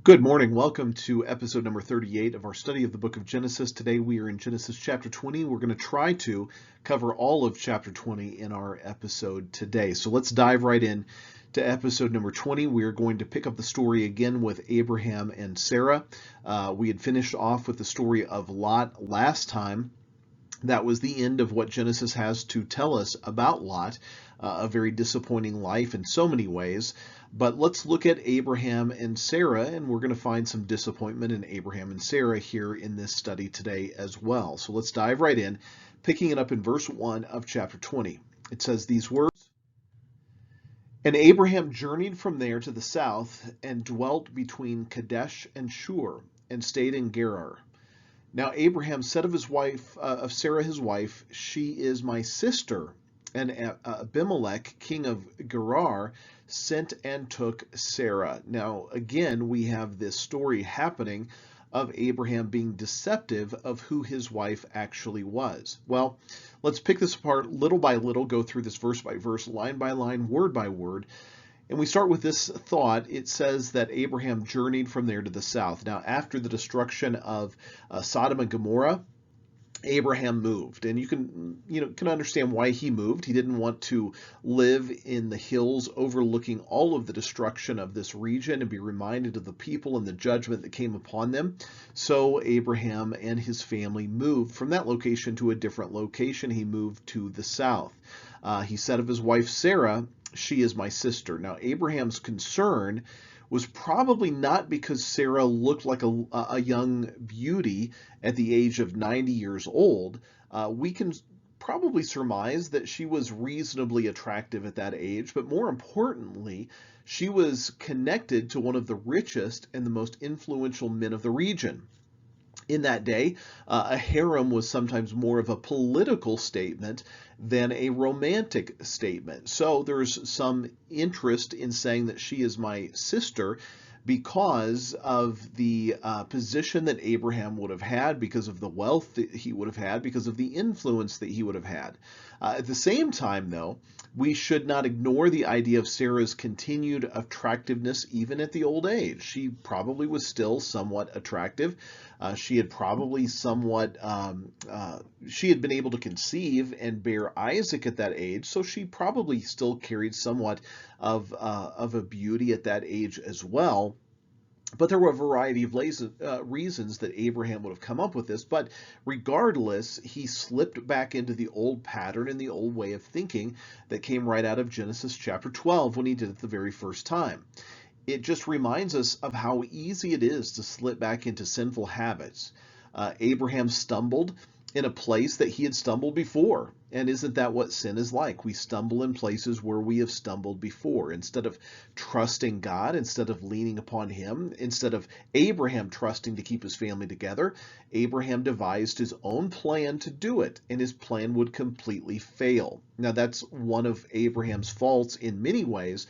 Good morning. Welcome to episode number 38 of our study of the book of Genesis. Today we are in Genesis chapter 20. We're going to try to cover all of chapter 20 in our episode today. So let's dive right in to episode number 20. We are going to pick up the story again with Abraham and Sarah. We had finished off with the story of Lot last time. That was the end of what Genesis has to tell us about Lot, a very disappointing life in so many ways. But let's look at Abraham and Sarah, and we're going to find some disappointment in Abraham and Sarah here in this study today as well. So let's dive right in, picking it up in verse 1 of chapter 20. It says these words, "And Abraham journeyed from there to the south and dwelt between Kadesh and Shur, and stayed in Gerar. Now Abraham said of his wife, of Sarah his wife, she is my sister. And Abimelech, king of Gerar, sent and took Sarah." Now again, we have this story happening of Abraham being deceptive of who his wife actually was. Well, let's pick this apart little by little, go through this verse by verse, line by line, word by word. And we start with this thought. It says that Abraham journeyed from there to the south. Now, after the destruction of Sodom and Gomorrah, Abraham moved, and you can understand why he moved. He didn't want to live in the hills overlooking all of the destruction of this region and be reminded of the people and the judgment that came upon them. So Abraham and his family moved from that location to a different location. He moved to the south. He said of his wife Sarah, "She is my sister." Now, Abraham's concern was probably not because Sarah looked like a young beauty at the age of 90 years old. We can probably surmise that she was reasonably attractive at that age, but more importantly, she was connected to one of the richest and the most influential men of the region. In that day, a harem was sometimes more of a political statement than a romantic statement. So there's some interest in saying that she is my sister because of the position that Abraham would have had, because of the wealth that he would have had, because of the influence that he would have had. At the same time, though, we should not ignore the idea of Sarah's continued attractiveness even at the old age. She probably was still somewhat attractive. She had probably she had been able to conceive and bear Isaac at that age, so she probably still carried somewhat of a beauty at that age as well. But there were a variety of reasons that Abraham would have come up with this. But regardless, he slipped back into the old pattern and the old way of thinking that came right out of Genesis chapter 12 when he did it the very first time. It just reminds us of how easy it is to slip back into sinful habits. Abraham stumbled in a place that he had stumbled before. And isn't that what sin is like? We stumble in places where we have stumbled before. Instead of trusting God, instead of leaning upon him, instead of Abraham trusting to keep his family together, Abraham devised his own plan to do it, and his plan would completely fail. Now, that's one of Abraham's faults in many ways,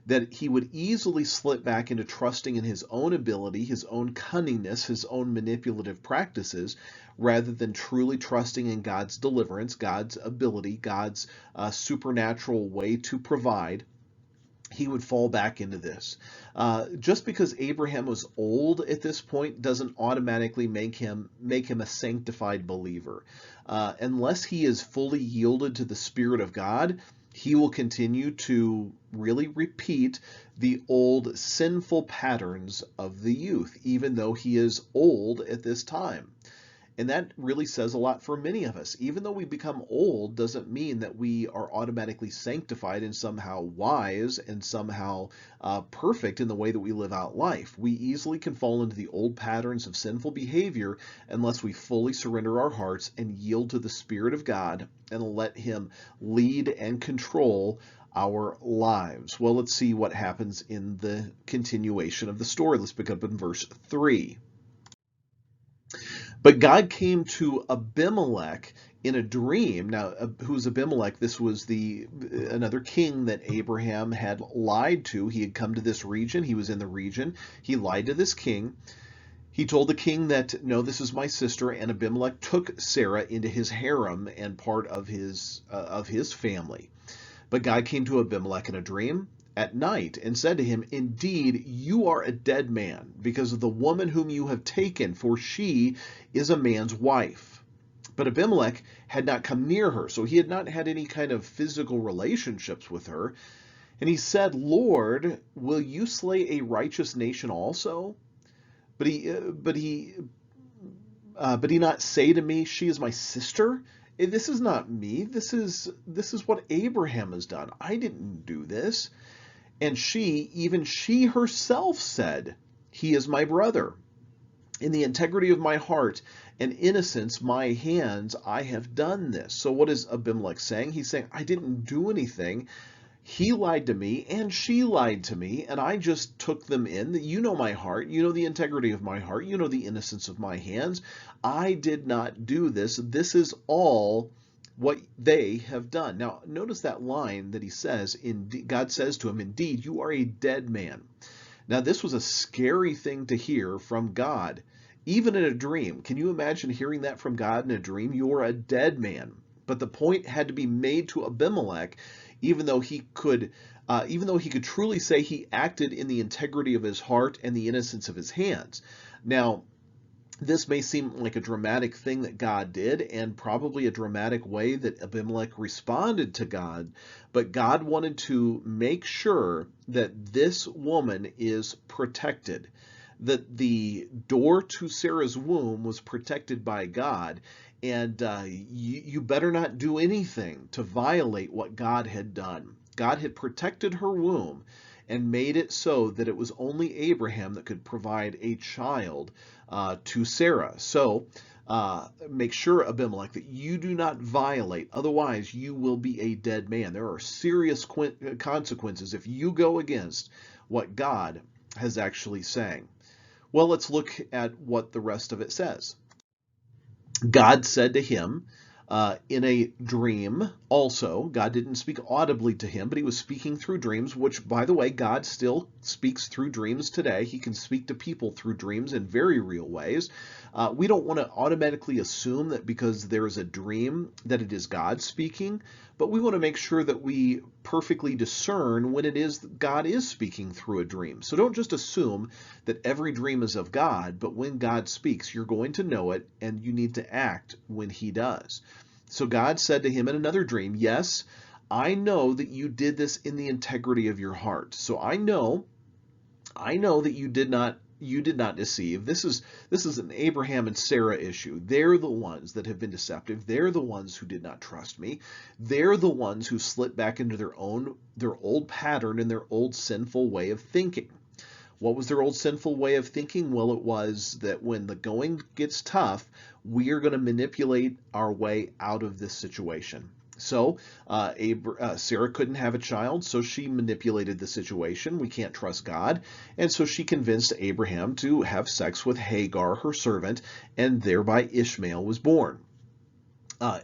that he would easily slip back into trusting in his own ability, his own cunningness, his own manipulative practices, rather than truly trusting in God's deliverance, God's ability, God's supernatural way to provide. He would fall back into this. Just because Abraham was old at this point doesn't automatically make him a sanctified believer. Unless he is fully yielded to the Spirit of God, he will continue to really repeat the old sinful patterns of the youth, even though he is old at this time. And that really says a lot for many of us. Even though we become old doesn't mean that we are automatically sanctified and somehow wise and somehow perfect in the way that we live out life. We easily can fall into the old patterns of sinful behavior unless we fully surrender our hearts and yield to the Spirit of God and let him lead and control our lives. Well, let's see what happens in the continuation of the story. Let's pick up in verse 3. But God came to Abimelech in a dream. Now, who's Abimelech? This was another king that Abraham had lied to. He had come to this region. He was in the region. He lied to this king. He told the king that, no, this is my sister, and Abimelech took Sarah into his harem and part of his family. But God came to Abimelech in a dream at night and said to him, "Indeed, you are a dead man because of the woman whom you have taken, for she is a man's wife." But Abimelech had not come near her, so he had not had any kind of physical relationships with her. And he said, "Lord, will you slay a righteous nation also?" But he not say to me, "She is my sister"? This is not me. This is what Abraham has done. I didn't do this. And even she herself said, "He is my brother. In the integrity of my heart and innocence, my hands, I have done this." So what is Abimelech saying? He's saying, I didn't do anything. He lied to me and she lied to me, and I just took them in. You know my heart. You know the integrity of my heart. You know the innocence of my hands. I did not do this. This is all what they have done. Now, notice that line that he says, God says to him, "Indeed, you are a dead man." Now, this was a scary thing to hear from God, even in a dream. Can you imagine hearing that from God in a dream? You are a dead man. But the point had to be made to Abimelech, even though he could truly say he acted in the integrity of his heart and the innocence of his hands. Now, this may seem like a dramatic thing that God did, and probably a dramatic way that Abimelech responded to God, but God wanted to make sure that this woman is protected, that the door to Sarah's womb was protected by God, and you better not do anything to violate what God had done. God had protected her womb and made it so that it was only Abraham that could provide a child to Sarah. So make sure, Abimelech, that you do not violate, otherwise you will be a dead man. There are serious consequences if you go against what God has actually saying. Well, let's look at what the rest of it says. God said to him in a dream also. God didn't speak audibly to him, but he was speaking through dreams, which, by the way, God still speaks through dreams today. He can speak to people through dreams in very real ways. We don't want to automatically assume that because there is a dream that it is God speaking, but we want to make sure that we perfectly discern when it is that God is speaking through a dream. So don't just assume that every dream is of God, but when God speaks, you're going to know it, and you need to act when he does. So God said to him in another dream, "Yes, I know that you did this in the integrity of your heart." So I know that you did not deceive. This is an Abraham and Sarah issue. They're the ones that have been deceptive. They're the ones who did not trust me. They're the ones who slipped back into their old pattern and their old sinful way of thinking. What was their old sinful way of thinking? Well, it was that when the going gets tough, we are going to manipulate our way out of this situation. So Sarah couldn't have a child, so she manipulated the situation. We can't trust God. And so she convinced Abraham to have sex with Hagar, her servant, and thereby Ishmael was born.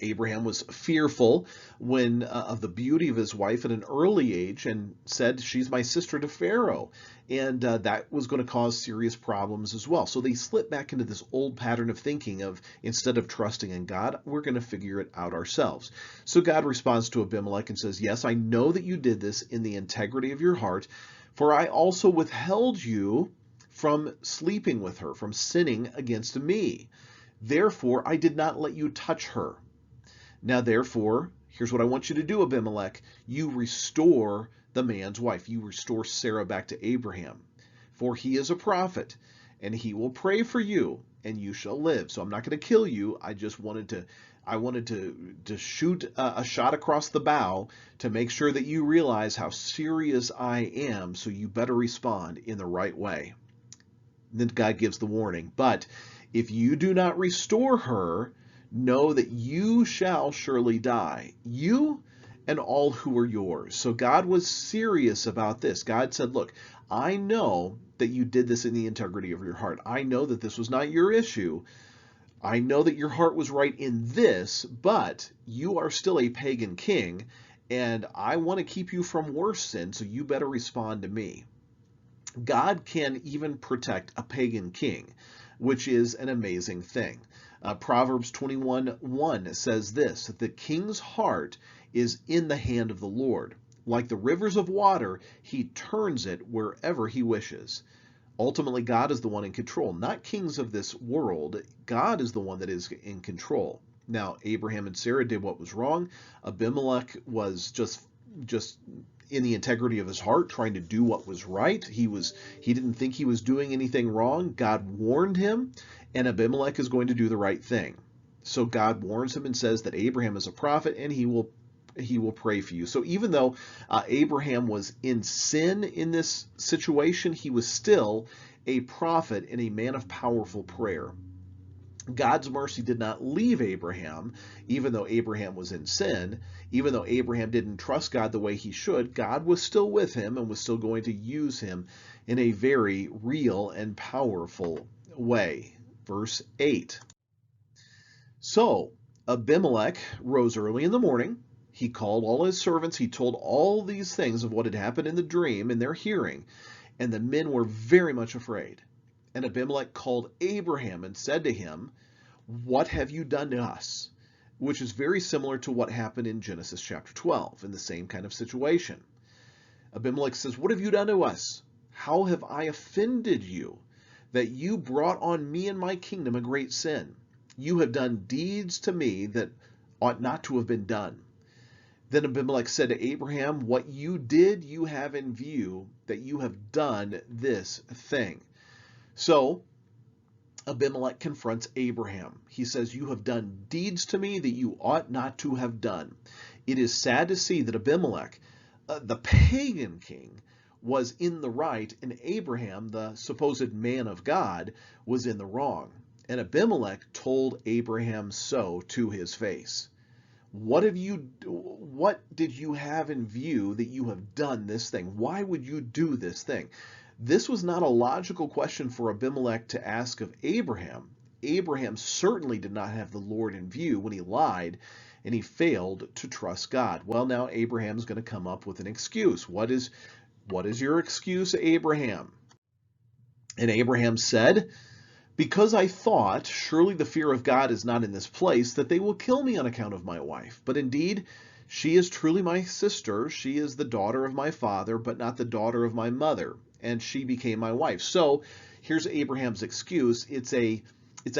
Abraham was fearful of the beauty of his wife at an early age and said, "She's my sister," to Pharaoh. And that was going to cause serious problems as well. So they slipped back into this old pattern of thinking of, instead of trusting in God, we're going to figure it out ourselves. So God responds to Abimelech and says, "Yes, I know that you did this in the integrity of your heart, for I also withheld you from sleeping with her, from sinning against me. Therefore, I did not let you touch her. Now, therefore, here's what I want you to do, Abimelech. You restore the man's wife. You restore Sarah back to Abraham. For he is a prophet, and he will pray for you, and you shall live." So I'm not going to kill you. I wanted to shoot a shot across the bow to make sure that you realize how serious I am, so you better respond in the right way. Then God gives the warning. "But if you do not restore her, know that you shall surely die, you and all who are yours." So God was serious about this. God said, "Look, I know that you did this in the integrity of your heart. I know that this was not your issue. I know that your heart was right in this, but you are still a pagan king, and I want to keep you from worse sin, so you better respond to me." God can even protect a pagan king, which is an amazing thing. Proverbs 21:1 says this: "The king's heart is in the hand of the Lord, Like the rivers of water, he turns it wherever he wishes. Ultimately, God is the one in control, not kings of this world. God is the one that is in control. Now, Abraham and Sarah did what was wrong. Abimelech was just in the integrity of his heart, trying to do what was right. He didn't think he was doing anything wrong. God warned him, and Abimelech is going to do the right thing. So God warns him and says that Abraham is a prophet, and he will pray for you. So even though Abraham was in sin in this situation, he was still a prophet and a man of powerful prayer. God's mercy did not leave Abraham, even though Abraham was in sin. Even though Abraham didn't trust God the way he should, God was still with him and was still going to use him in a very real and powerful way. Verse 8. So Abimelech rose early in the morning. He called all his servants. He told all these things of what had happened in the dream in their hearing, and the men were very much afraid. And Abimelech called Abraham and said to him, "What have you done to us?" Which is very similar to what happened in Genesis chapter 12, in the same kind of situation. Abimelech says, "What have you done to us? How have I offended you, that you brought on me and my kingdom a great sin? You have done deeds to me that ought not to have been done." Then Abimelech said to Abraham, "What you did, you have in view, that you have done this thing." So Abimelech confronts Abraham. He says, "You have done deeds to me that you ought not to have done." It is sad to see that Abimelech, the pagan king, was in the right, and Abraham, the supposed man of God, was in the wrong. And Abimelech told Abraham so to his face. What did you have in view that you have done this thing? Why would you do this thing? This was not a logical question for Abimelech to ask of Abraham. Abraham certainly did not have the Lord in view when he lied and he failed to trust God. Well, now Abraham's going to come up with an excuse. What is your excuse, Abraham? And Abraham said, "Because I thought, surely the fear of God is not in this place, that they will kill me on account of my wife. But indeed, she is truly my sister. She is the daughter of my father, but not the daughter of my mother. And she became my wife." So here's Abraham's excuse. It's a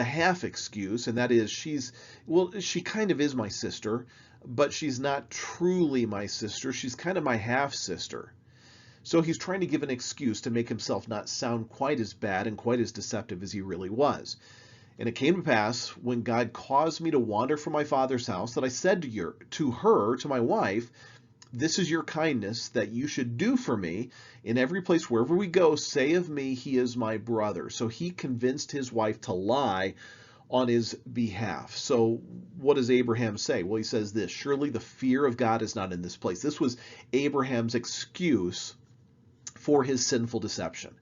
half excuse, and that is she kind of is my sister, but she's not truly my sister. She's kind of my half sister. So he's trying to give an excuse to make himself not sound quite as bad and quite as deceptive as he really was. "And it came to pass, when God caused me to wander from my father's house, that I said to my wife, 'This is your kindness that you should do for me. In every place wherever we go, say of me, he is my brother.'" So he convinced his wife to lie on his behalf. So what does Abraham say? Well, he says this, "Surely the fear of God is not in this place." This was Abraham's excuse for his sinful deception.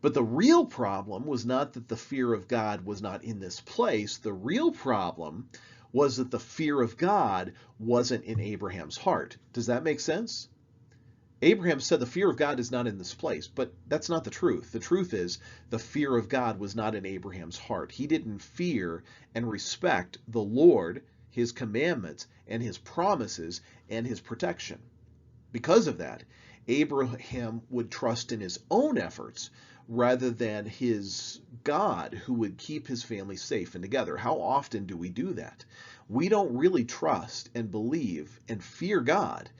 But the real problem was not that the fear of God was not in this place. The real problem was that the fear of God wasn't in Abraham's heart. Does that make sense? Abraham said the fear of God is not in this place, but that's not the truth. The truth is the fear of God was not in Abraham's heart. He didn't fear and respect the Lord, his commandments, and his promises, and his protection. Because of that, Abraham would trust in his own efforts rather than his God, who would keep his family safe and together. How often do we do that? We don't really trust and believe and fear God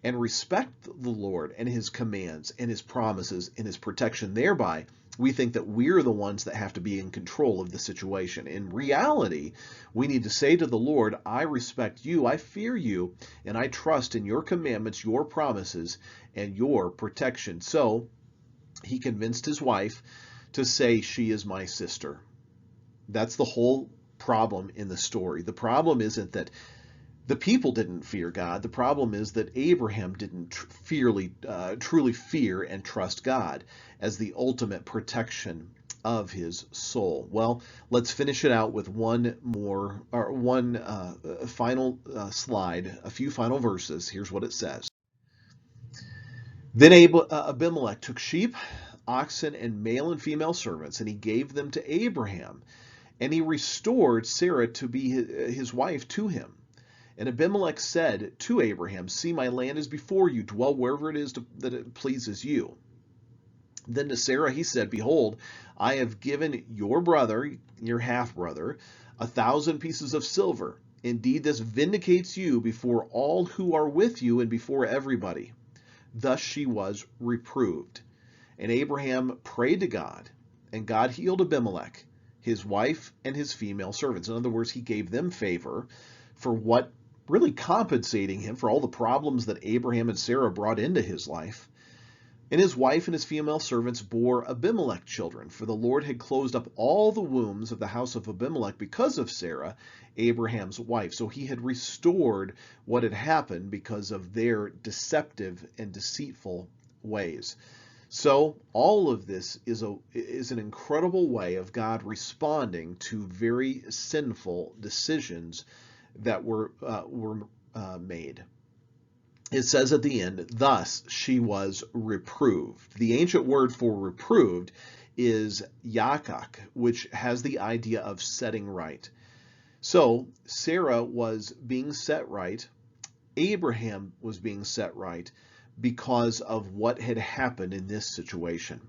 and respect the Lord and his commands and his promises and his protection. Thereby, we think that we're the ones that have to be in control of the situation. In reality, we need to say to the Lord, "I respect you, I fear you, and I trust in your commandments, your promises, and your protection." So he convinced his wife to say, "She is my sister." That's the whole problem in the story. The problem isn't that the people didn't fear God. The problem is that Abraham didn't truly fear and trust God as the ultimate protection of his soul. Well, let's finish it out with one final slide, a few final verses. Here's what it says. "Then Abimelech took sheep, oxen, and male and female servants, and he gave them to Abraham, and he restored Sarah to be his wife to him. And Abimelech said to Abraham, "See, my land is before you. Dwell wherever it is that it pleases you." Then to Sarah he said, "Behold, I have given your brother, your half-brother, 1,000 pieces of silver. Indeed, this vindicates you before all who are with you and before everybody." Thus she was reproved. And Abraham prayed to God, and God healed Abimelech, his wife, and his female servants. In other words, he gave them favor for what really compensating him for all the problems that Abraham and Sarah brought into his life. And his wife and his female servants bore Abimelech children, for the Lord had closed up all the wombs of the house of Abimelech because of Sarah, Abraham's wife. So he had restored what had happened because of their deceptive and deceitful ways. So all of this is an incredible way of God responding to very sinful decisions that were made. It says at the end, "Thus she was reproved." The ancient word for reproved is yakak, which has the idea of setting right. So Sarah was being set right. Abraham was being set right because of what had happened in this situation.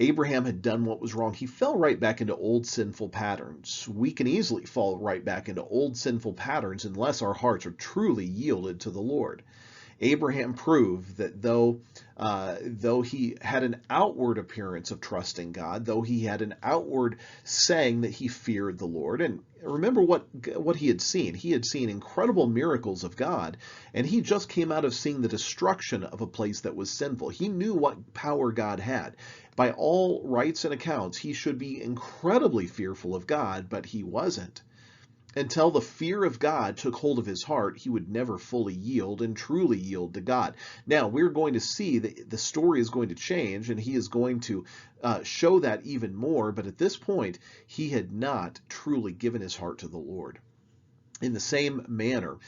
Abraham had done what was wrong. He fell right back into old sinful patterns. We can easily fall right back into old sinful patterns unless our hearts are truly yielded to the Lord. Abraham proved that though he had an outward appearance of trusting God, though he had an outward saying that he feared the Lord, and remember what he had seen. He had seen incredible miracles of God, and he just came out of seeing the destruction of a place that was sinful. He knew what power God had. By all rights and accounts, he should be incredibly fearful of God, but he wasn't. Until the fear of God took hold of his heart, he would never fully yield and truly yield to God. Now, we're going to see that the story is going to change, and he is going to show that even more. But at this point, he had not truly given his heart to the Lord. In the same manner,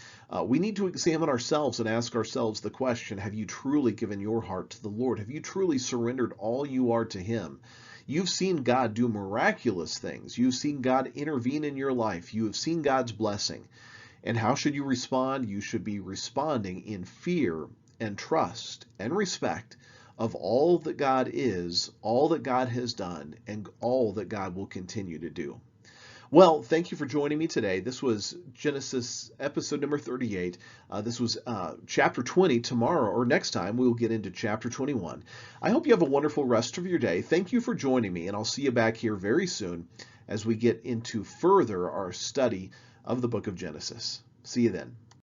we need to examine ourselves and ask ourselves the question, have you truly given your heart to the Lord? Have you truly surrendered all you are to him? You've seen God do miraculous things. You've seen God intervene in your life. You have seen God's blessing. And how should you respond? You should be responding in fear and trust and respect of all that God is, all that God has done, and all that God will continue to do. Well, thank you for joining me today. This was Genesis episode number 38. This was chapter 20. Tomorrow or next time, we will get into chapter 21. I hope you have a wonderful rest of your day. Thank you for joining me, and I'll see you back here very soon as we get into further our study of the book of Genesis. See you then.